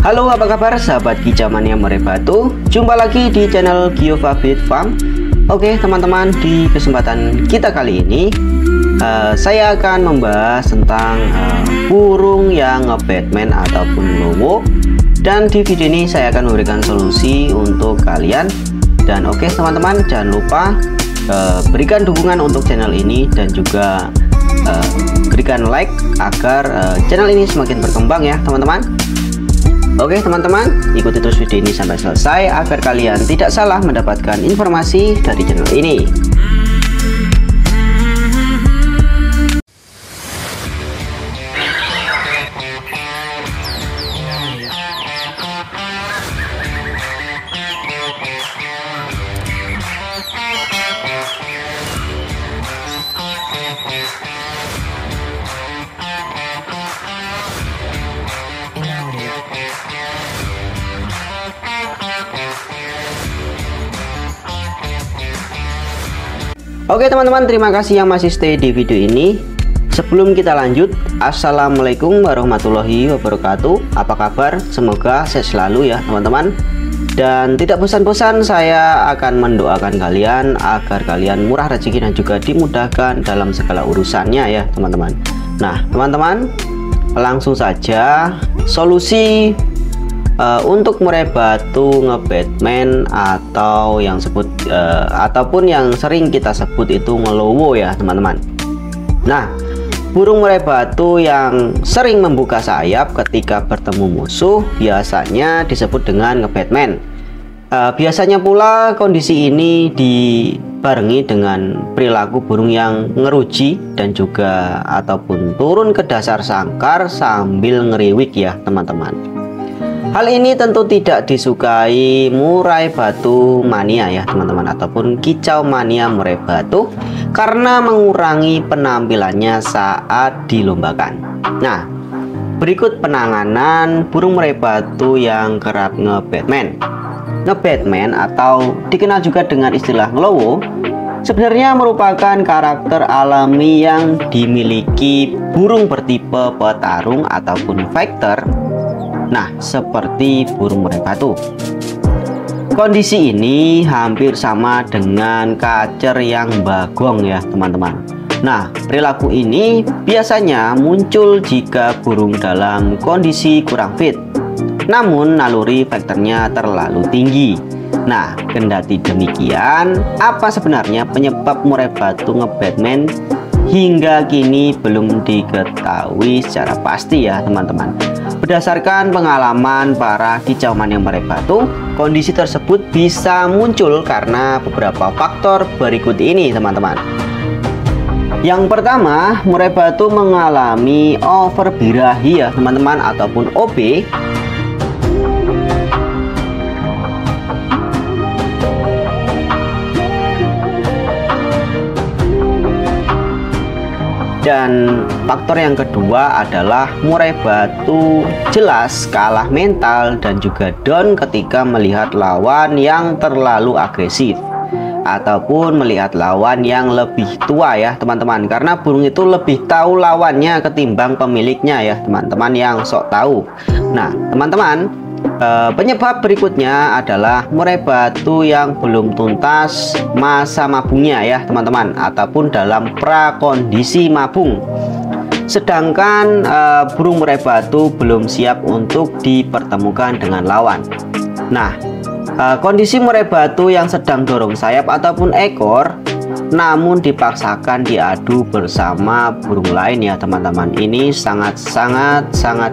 Halo, apa kabar sahabat kicau mania murai batu? Jumpa lagi di channel Giovabit Farm. Oke teman-teman, di kesempatan kita kali ini saya akan membahas tentang burung yang nge-Batman ataupun lowo. Dan di video ini saya akan memberikan solusi untuk kalian. Dan oke teman-teman, jangan lupa berikan dukungan untuk channel ini dan juga berikan like agar channel ini semakin berkembang ya teman-teman. Oke teman-teman, ikuti terus video ini sampai selesai agar kalian tidak salah mendapatkan informasi dari channel ini. Oke teman-teman, terima kasih yang masih stay di video ini. Sebelum kita lanjut, assalamualaikum warahmatullahi wabarakatuh. Apa kabar? Semoga sehat selalu ya teman-teman. Dan tidak bosan-bosan saya akan mendoakan kalian agar kalian murah rezeki dan juga dimudahkan dalam segala urusannya ya teman-teman. Nah teman-teman, langsung saja solusi untuk murai batu nge-Batman atau yang ataupun yang sering kita sebut itu ngelowo ya teman-teman. Nah, burung murai batu yang sering membuka sayap ketika bertemu musuh biasanya disebut dengan nge-Batman. Biasanya pula kondisi ini dibarengi dengan perilaku burung yang ngeruji dan juga ataupun turun ke dasar sangkar sambil ngeriwik ya teman-teman. Hal ini tentu tidak disukai murai batu mania ya teman-teman, ataupun kicau mania murai batu, karena mengurangi penampilannya saat dilombakan. Nah, berikut penanganan burung murai batu yang kerap nge-Batman. Nge-Batman atau dikenal juga dengan istilah ngelowo sebenarnya merupakan karakter alami yang dimiliki burung bertipe petarung ataupun fighter. Nah, seperti burung murai batu. Kondisi ini hampir sama dengan kacer yang bagong ya teman-teman. Nah, perilaku ini biasanya muncul jika burung dalam kondisi kurang fit, namun naluri fighternya terlalu tinggi. Nah, kendati demikian, apa sebenarnya penyebab murai batu nge-Batman hingga kini belum diketahui secara pasti ya teman-teman. Berdasarkan pengalaman para kicau mania murai batu, kondisi tersebut bisa muncul karena beberapa faktor berikut ini teman-teman. Yang pertama, murai batu mengalami overbirahi ya teman-teman, ataupun OB. Dan faktor yang kedua adalah murai batu jelas kalah mental dan juga down ketika melihat lawan yang terlalu agresif ataupun melihat lawan yang lebih tua ya teman-teman, karena burung itu lebih tahu lawannya ketimbang pemiliknya ya teman-teman yang sok tahu. Nah teman-teman, penyebab berikutnya adalah murai batu yang belum tuntas masa mabungnya ya teman-teman, ataupun dalam prakondisi mabung. Sedangkan burung murai batu belum siap untuk dipertemukan dengan lawan. Nah, kondisi murai batu yang sedang dorong sayap ataupun ekor namun dipaksakan diadu bersama burung lain ya teman-teman, ini sangat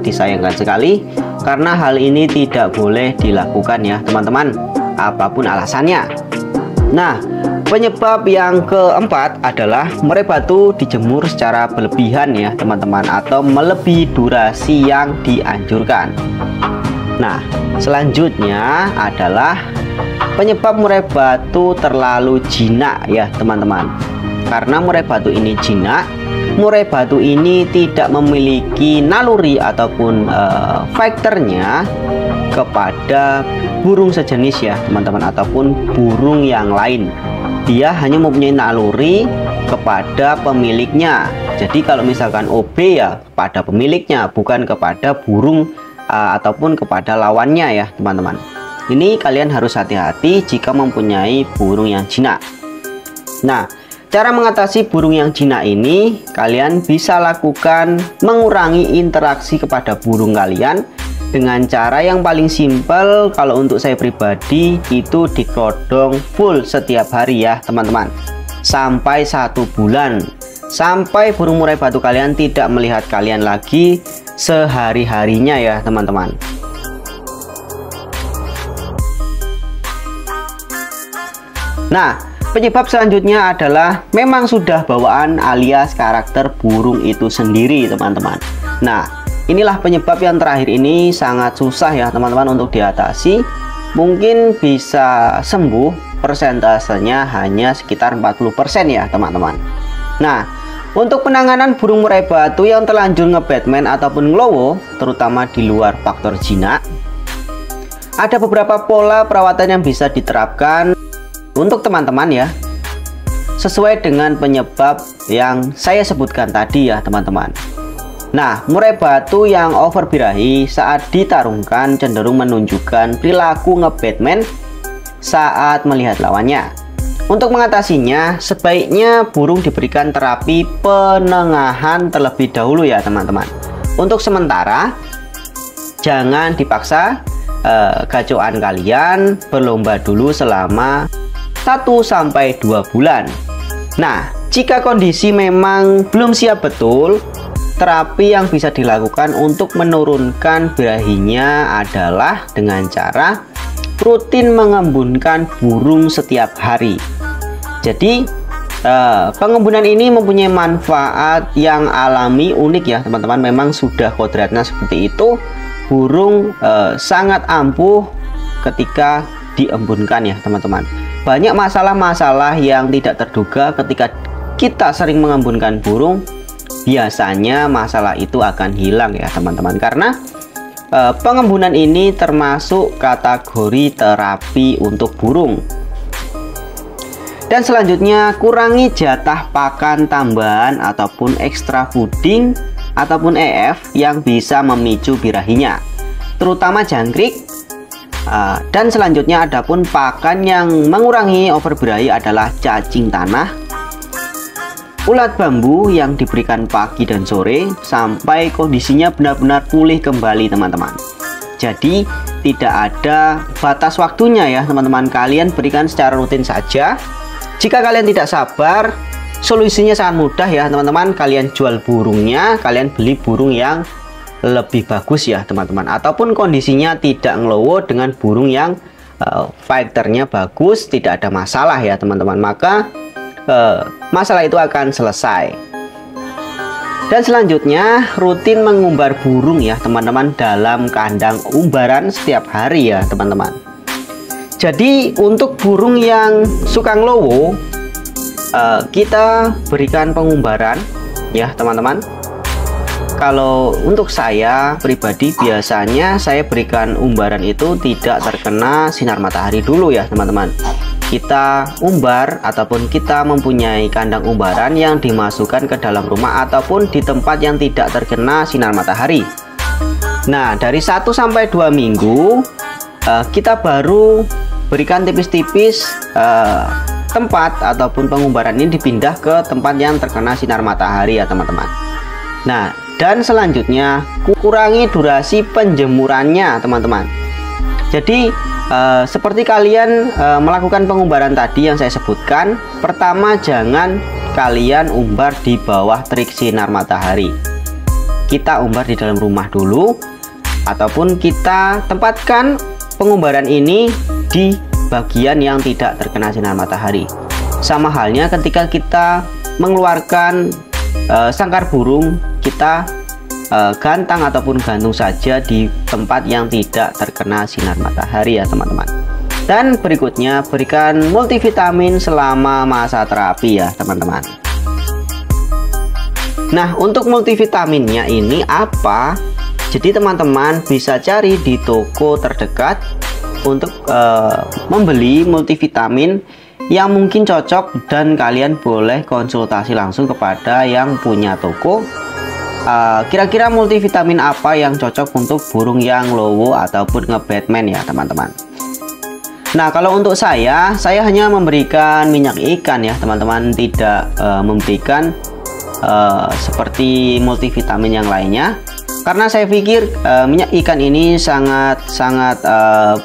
disayangkan sekali, karena hal ini tidak boleh dilakukan ya teman-teman, apapun alasannya. Nah, penyebab yang keempat adalah murai batu dijemur secara berlebihan ya teman-teman, atau melebihi durasi yang dianjurkan. Nah, selanjutnya adalah penyebab murai batu terlalu jinak ya teman-teman. Karena murai batu ini jinak, murai batu ini tidak memiliki naluri ataupun fighternya kepada burung sejenis ya teman-teman, ataupun burung yang lain. Dia hanya mempunyai naluri kepada pemiliknya. Jadi kalau misalkan OB ya pada pemiliknya, bukan kepada burung ataupun kepada lawannya ya teman-teman. Ini kalian harus hati-hati jika mempunyai burung yang jinak. Nah, cara mengatasi burung yang jinak ini, kalian bisa lakukan mengurangi interaksi kepada burung kalian dengan cara yang paling simpel. Kalau untuk saya pribadi itu dikodong full setiap hari ya teman-teman, sampai 1 bulan, sampai burung murai batu kalian tidak melihat kalian lagi sehari-harinya ya teman-teman. Nah, penyebab selanjutnya adalah memang sudah bawaan alias karakter burung itu sendiri teman-teman. Nah, inilah penyebab yang terakhir ini sangat susah ya teman-teman untuk diatasi. Mungkin bisa sembuh, persentasenya hanya sekitar 40% ya teman-teman. Nah, untuk penanganan burung murai batu yang terlanjur nge-Batman ataupun ngelowo, terutama di luar faktor jinak, ada beberapa pola perawatan yang bisa diterapkan untuk teman-teman ya, sesuai dengan penyebab yang saya sebutkan tadi ya teman-teman. Nah, murai batu yang over birahi saat ditarungkan cenderung menunjukkan perilaku nge-Batman saat melihat lawannya. Untuk mengatasinya, sebaiknya burung diberikan terapi penengahan terlebih dahulu ya teman-teman. Untuk sementara, jangan dipaksa gacoan kalian berlomba dulu selama 1-2 bulan. Nah, jika kondisi memang belum siap betul, terapi yang bisa dilakukan untuk menurunkan birahinya adalah dengan cara rutin mengembunkan burung setiap hari. Jadi pengembunan ini mempunyai manfaat yang alami unik ya teman-teman. Memang sudah kodratnya seperti itu. Burung sangat ampuh ketika diembunkan ya teman-teman. Banyak masalah-masalah yang tidak terduga ketika kita sering mengembunkan burung, biasanya masalah itu akan hilang ya teman-teman, karena pengembunan ini termasuk kategori terapi untuk burung. Dan selanjutnya, kurangi jatah pakan tambahan ataupun extra fooding ataupun EF yang bisa memicu birahinya, terutama jangkrik. Dan selanjutnya adapun pakan yang mengurangi over birahi adalah cacing tanah, ulat bambu yang diberikan pagi dan sore sampai kondisinya benar-benar pulih kembali teman-teman. Jadi tidak ada batas waktunya ya teman-teman, kalian berikan secara rutin saja. Jika kalian tidak sabar, solusinya sangat mudah ya teman-teman. Kalian jual burungnya, kalian beli burung yang lebih bagus ya teman-teman, ataupun kondisinya tidak ngelowo dengan burung yang fighternya bagus, tidak ada masalah ya teman-teman, maka masalah itu akan selesai. Dan selanjutnya, rutin mengumbar burung ya teman-teman dalam kandang umbaran setiap hari ya teman-teman. Jadi untuk burung yang suka ngelowo, kita berikan pengumbaran ya teman-teman. Kalau untuk saya pribadi, biasanya saya berikan umbaran itu tidak terkena sinar matahari dulu ya teman-teman. Kita umbar ataupun kita mempunyai kandang umbaran yang dimasukkan ke dalam rumah ataupun di tempat yang tidak terkena sinar matahari. Nah, dari 1-2 minggu kita baru berikan tipis-tipis tempat ataupun pengumbaran ini dipindah ke tempat yang terkena sinar matahari ya teman-teman. Nah, dan selanjutnya kurangi durasi penjemurannya teman-teman. Jadi seperti kalian melakukan pengumbaran tadi yang saya sebutkan, pertama jangan kalian umbar di bawah terik sinar matahari. Kita umbar di dalam rumah dulu, ataupun kita tempatkan pengumbaran ini di bagian yang tidak terkena sinar matahari. Sama halnya ketika kita mengeluarkan sangkar burung, kita gantang ataupun gantung saja di tempat yang tidak terkena sinar matahari ya teman-teman. Dan berikutnya, berikan multivitamin selama masa terapi ya teman-teman. Nah, untuk multivitaminnya ini apa? Jadi teman-teman bisa cari di toko terdekat untuk membeli multivitamin yang mungkin cocok, dan kalian boleh konsultasi langsung kepada yang punya toko kira-kira multivitamin apa yang cocok untuk burung yang lowo ataupun nge-Batman ya teman-teman. Nah, kalau untuk saya hanya memberikan minyak ikan ya teman-teman, tidak memberikan seperti multivitamin yang lainnya, karena saya pikir minyak ikan ini sangat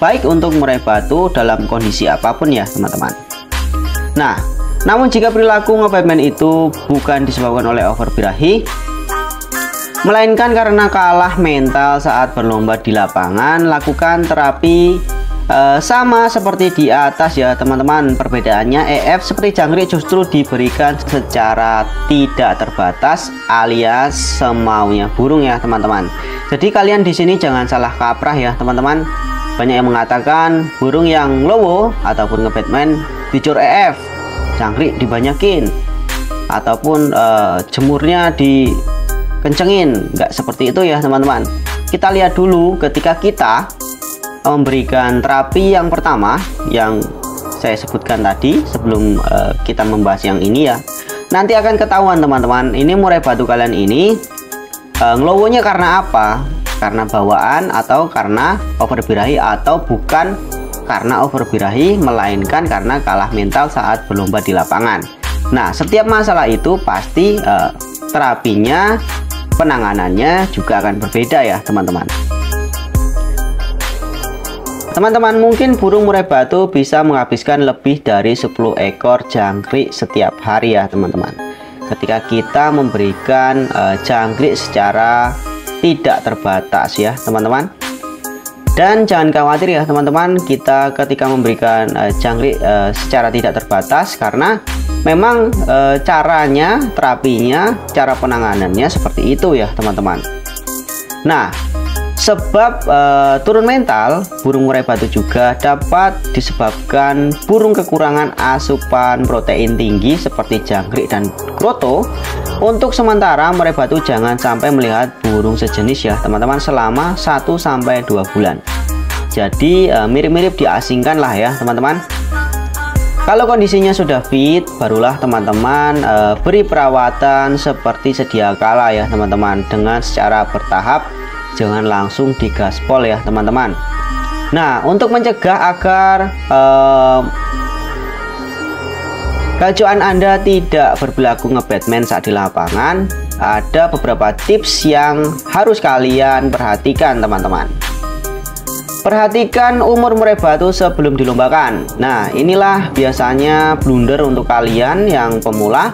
baik untuk murai batu dalam kondisi apapun ya teman-teman. Nah, namun jika perilaku nge-Batman itu bukan disebabkan oleh overbirahi, melainkan karena kalah mental saat berlomba di lapangan, lakukan terapi sama seperti di atas ya teman-teman. Perbedaannya EF seperti jangkrik justru diberikan secara tidak terbatas alias semaunya burung ya teman-teman. Jadi kalian di sini jangan salah kaprah ya teman-teman. Banyak yang mengatakan burung yang lowo ataupun nge-Batman dicur EF, jangkrik dibanyakin, ataupun jemurnya dikencengin. Nggak seperti itu ya teman-teman. Kita lihat dulu ketika kita memberikan terapi yang pertama yang saya sebutkan tadi sebelum kita membahas yang ini ya, nanti akan ketahuan teman-teman, ini murai batu kalian ini ngelowonya karena apa, karena bawaan atau karena overbirahi, atau bukan karena overbirahi melainkan karena kalah mental saat berlomba di lapangan. Nah, setiap masalah itu pasti terapinya, penanganannya juga akan berbeda ya teman-teman. Teman-teman, mungkin burung murai batu bisa menghabiskan lebih dari 10 ekor jangkrik setiap hari ya teman-teman. Ketika kita memberikan jangkrik secara tidak terbatas ya teman-teman. Dan jangan khawatir ya teman-teman, kita ketika memberikan jangkrik secara tidak terbatas, karena memang caranya, terapinya, cara penanganannya seperti itu ya teman-teman. Nah, sebab turun mental burung murai batu juga dapat disebabkan burung kekurangan asupan protein tinggi seperti jangkrik dan kroto. Untuk sementara murai batu jangan sampai melihat burung sejenis ya teman-teman selama 1-2 bulan. Jadi mirip-mirip diasingkan lah ya teman-teman. Kalau kondisinya sudah fit, barulah teman-teman beri perawatan seperti sedia kala ya teman-teman, dengan secara bertahap. Jangan langsung digaspol ya teman-teman. Nah, untuk mencegah agar gacoan Anda tidak berperilaku nge-Batman saat di lapangan, ada beberapa tips yang harus kalian perhatikan teman-teman. Perhatikan umur murai batu sebelum dilombakan. Nah, inilah biasanya blunder untuk kalian yang pemula.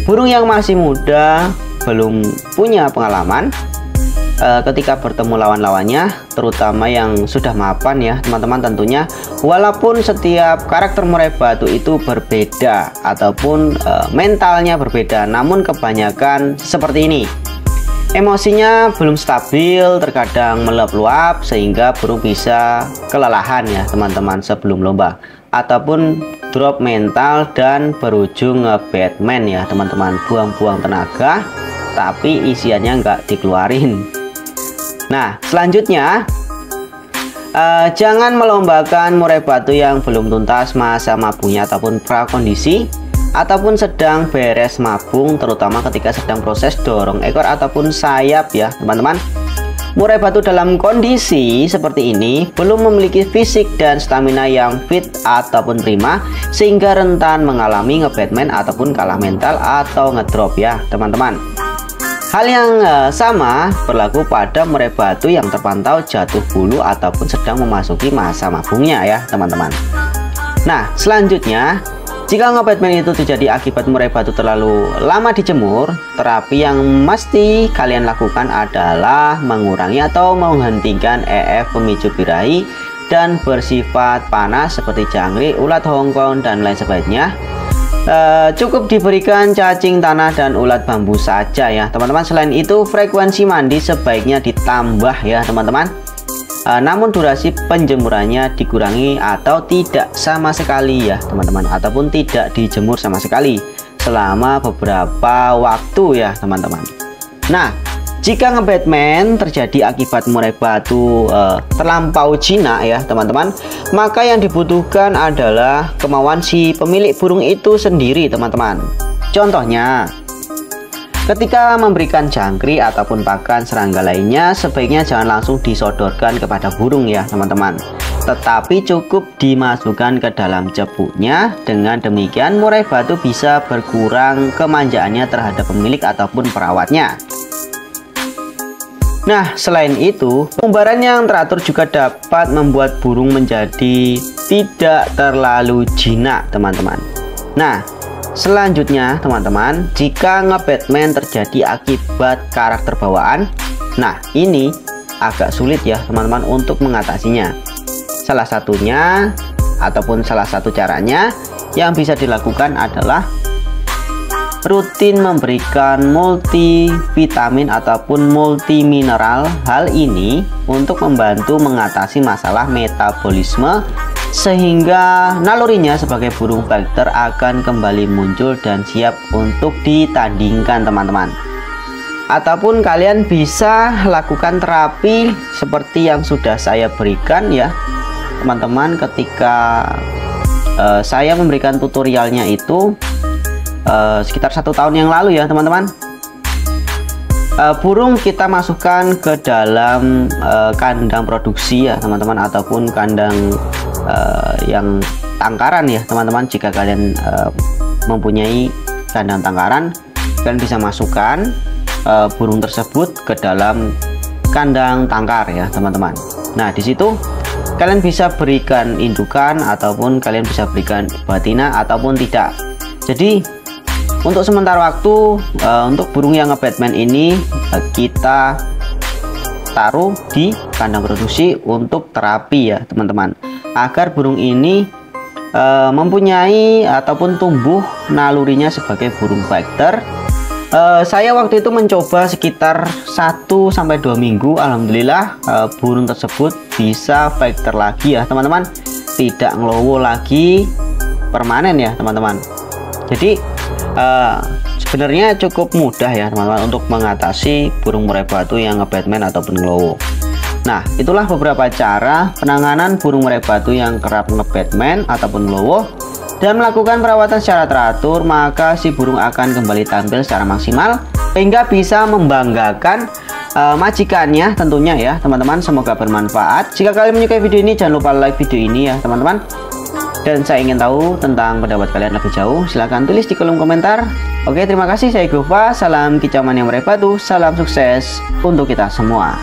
Burung yang masih muda, belum punya pengalaman ketika bertemu lawan-lawannya, terutama yang sudah mapan ya teman-teman tentunya. Walaupun setiap karakter murai batu itu berbeda ataupun mentalnya berbeda, namun kebanyakan seperti ini. Emosinya belum stabil, terkadang meluap-luap sehingga burung bisa kelelahan ya teman-teman sebelum lomba, ataupun drop mental dan berujung nge-Batman ya teman-teman. Buang-buang tenaga tapi isiannya nggak dikeluarin. Nah, selanjutnya jangan melombakan murai batu yang belum tuntas masa mabungnya ataupun prakondisi, ataupun sedang beres mabung, terutama ketika sedang proses dorong ekor ataupun sayap ya teman-teman. Murai batu dalam kondisi seperti ini belum memiliki fisik dan stamina yang fit ataupun prima, sehingga rentan mengalami nge-Batman ataupun kalah mental atau ngedrop ya teman-teman. Hal yang sama berlaku pada murai batu yang terpantau jatuh bulu ataupun sedang memasuki masa mabungnya ya teman-teman. Nah, selanjutnya, jika nge-Batman itu terjadi akibat murai batu terlalu lama dijemur, terapi yang mesti kalian lakukan adalah mengurangi atau menghentikan EF pemicu birahi dan bersifat panas seperti jangkrik, ulat Hongkong dan lain sebagainya. Cukup diberikan cacing tanah dan ulat bambu saja ya teman-teman. Selain itu, frekuensi mandi sebaiknya ditambah ya teman-teman. Namun durasi penjemurannya dikurangi atau tidak sama sekali ya teman-teman, ataupun tidak dijemur sama sekali selama beberapa waktu ya teman-teman. Nah, jika nge-Batman terjadi akibat murai batu terlampau jinak ya teman-teman, maka yang dibutuhkan adalah kemauan si pemilik burung itu sendiri teman-teman. Contohnya, Ketika memberikan jangkrik ataupun pakan serangga lainnya, sebaiknya jangan langsung disodorkan kepada burung ya teman-teman, tetapi cukup dimasukkan ke dalam cebuknya. Dengan demikian murai batu bisa berkurang kemanjaannya terhadap pemilik ataupun perawatnya. Nah, selain itu, pengumbaran yang teratur juga dapat membuat burung menjadi tidak terlalu jinak teman-teman. Nah, selanjutnya teman-teman, jika nge-Batman terjadi akibat karakter bawaan, nah ini agak sulit ya teman-teman untuk mengatasinya. Salah satunya ataupun salah satu caranya yang bisa dilakukan adalah rutin memberikan multivitamin ataupun multimineral. Hal ini untuk membantu mengatasi masalah metabolisme sehingga nalurinya sebagai burung fighter akan kembali muncul dan siap untuk ditandingkan teman-teman. Ataupun kalian bisa lakukan terapi seperti yang sudah saya berikan ya teman-teman, ketika saya memberikan tutorialnya itu sekitar 1 tahun yang lalu ya teman-teman. Burung kita masukkan ke dalam kandang produksi ya teman-teman, ataupun kandang yang tangkaran ya teman-teman. Jika kalian mempunyai kandang tangkaran, kalian bisa masukkan burung tersebut ke dalam kandang tangkar ya teman-teman. Nah, di situ kalian bisa berikan indukan ataupun kalian bisa berikan betina ataupun tidak. Jadi untuk sementara waktu untuk burung yang nge-Batman ini kita taruh di kandang produksi untuk terapi ya teman-teman, agar burung ini mempunyai ataupun tumbuh nalurinya sebagai burung fighter. Saya waktu itu mencoba sekitar 1-2 minggu. Alhamdulillah burung tersebut bisa fighter lagi ya teman-teman, tidak ngelowo lagi permanen ya teman-teman. Jadi sebenarnya cukup mudah ya teman-teman untuk mengatasi burung murai batu yang nge-Batman ataupun ngelowo. Nah, itulah beberapa cara penanganan burung murai batu yang kerap nge-Batman ataupun ngelowo. Dan melakukan perawatan secara teratur, maka si burung akan kembali tampil secara maksimal hingga bisa membanggakan majikannya tentunya ya teman-teman. Semoga bermanfaat. Jika kalian menyukai video ini, jangan lupa like video ini ya teman-teman. Dan saya ingin tahu tentang pendapat kalian lebih jauh, silahkan tulis di kolom komentar. Oke, terima kasih. Saya Gova, salam kicauan yang murai batu, salam sukses untuk kita semua.